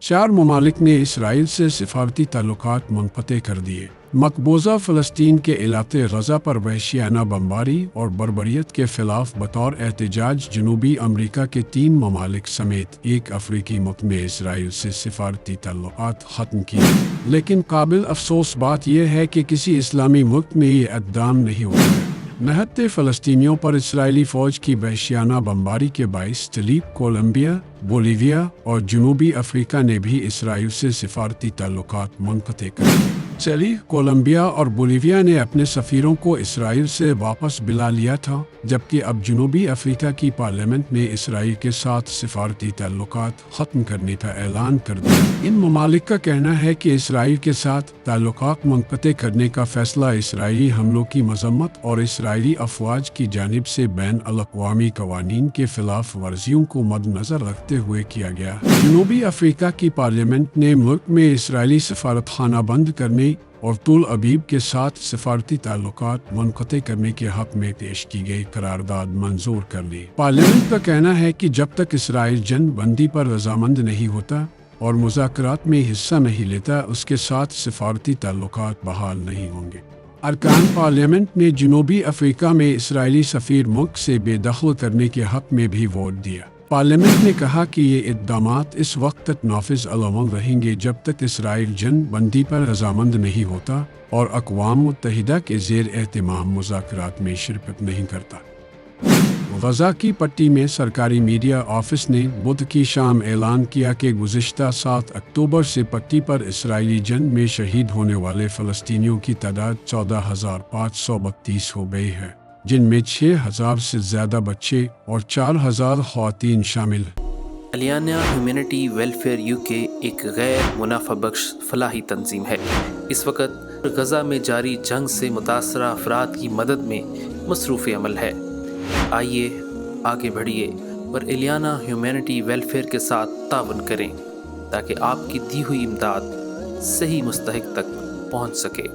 4 ममालिक ने इसराइल से सिफारती ताल्लुकात मुनक़ते कर दिए। मकबूजा फ़लस्तीन के इलाके गज़ा पर वहशियाना बमबारी और बर्बरियत के ख़िलाफ़ बतौर एहतजाज जनूबी अमरीका के 3 ममालिक समेत एक अफ्रीकी मुल्क ने इसराइल से सिफारती ताल्लुकात ख़त्म किए। लेकिन काबिल अफसोस बात यह है कि किसी इस्लामी मुल्क में ये इक़दाम नहीं हुआ है। निहत्ते फ़लस्तीनियों पर इसराइली फ़ौज की वहशियाना बमबारी के बाइस चिली, कोलंबिया, बोलीविया और जनूबी अफ्रीका ने भी इसराइल से सिफारती ताल्लुकात मुनक़ते कर दिए। चिली, कोलंबिया और बोलीविया ने अपने सफ़ीरों को इसराइल से वापस बुला लिया था, जबकि अब जनूबी अफ्रीका की पार्लियामेंट ने इसराइल के साथ सिफारती ताल्लुकात ख़त्म करने का ऐलान कर दिया। इन ममालिक का कहना है कि इसराइल के साथ ताल्लुकात मुनक़ते करने का फ़ैसला इसराइली हमलों की मज़म्मत और इसराइली अफ़वाज की जानिब से बैन अल-अक़वामी क़वानीन के ख़िलाफ़ वर्जियों को मद्देनज़र रखते हुए किया गया। जनूबी अफ्रीका की पार्लियामेंट ने मुल्क में इसराइली सफारतखाना बंद करने और तुल अबीब के साथ सिफारती ताल्लुकात मुनक़ते करने के हक़ में पेश की गई करारदाद मंजूर कर ली। पार्लियामेंट का कहना है कि जब तक इसराइल जंग बंदी पर रजामंद नहीं होता और मुज़ाकरात में हिस्सा नहीं लेता, उसके साथ सिफारती ताल्लुकात बहाल नहीं होंगे। अरकान पार्लियामेंट ने जनूबी अफ्रीका में इसराइली सफ़ीर मुल्क से बेदखल करने के हक़ में भी वोट दिया। पार्लियामेंट ने कहा कि ये इक़दामात इस वक्त तक नाफिज अल-अमल रहेंगे जब तक इसराइल जंग बंदी पर रजामंद नहीं होता और अक़वाम मुत्तहिदा के ज़ेर एहतिमाम मुज़ाकरात में शिरकत नहीं करता। गज़ा की पट्टी में सरकारी मीडिया ऑफिस ने बुध की शाम ऐलान किया कि गुज़िश्ता 7 अक्टूबर से पट्टी पर इसराइली जंग में शहीद होने वाले फ़लस्तीनियों की तादाद 14,532 हो गई है, जिनमें 6,000 से ज़्यादा बच्चे और 4,000 ख़वातीन शामिल हैं। अलियाना ह्यूमैनिटी वेलफेयर यूके एक गैर मुनाफा बख्श फलाही तंजीम है। इस वक्त गज़ा में जारी जंग से मुतासरा अफराद की मदद में मसरूफ़ अमल है। आइए आगे बढ़िए और अलियाना ह्यूमैनिटी वेलफेयर के साथ तावन करें ताकि आपकी दी हुई इमदाद सही मुस्तहिक तक पहुँच सके।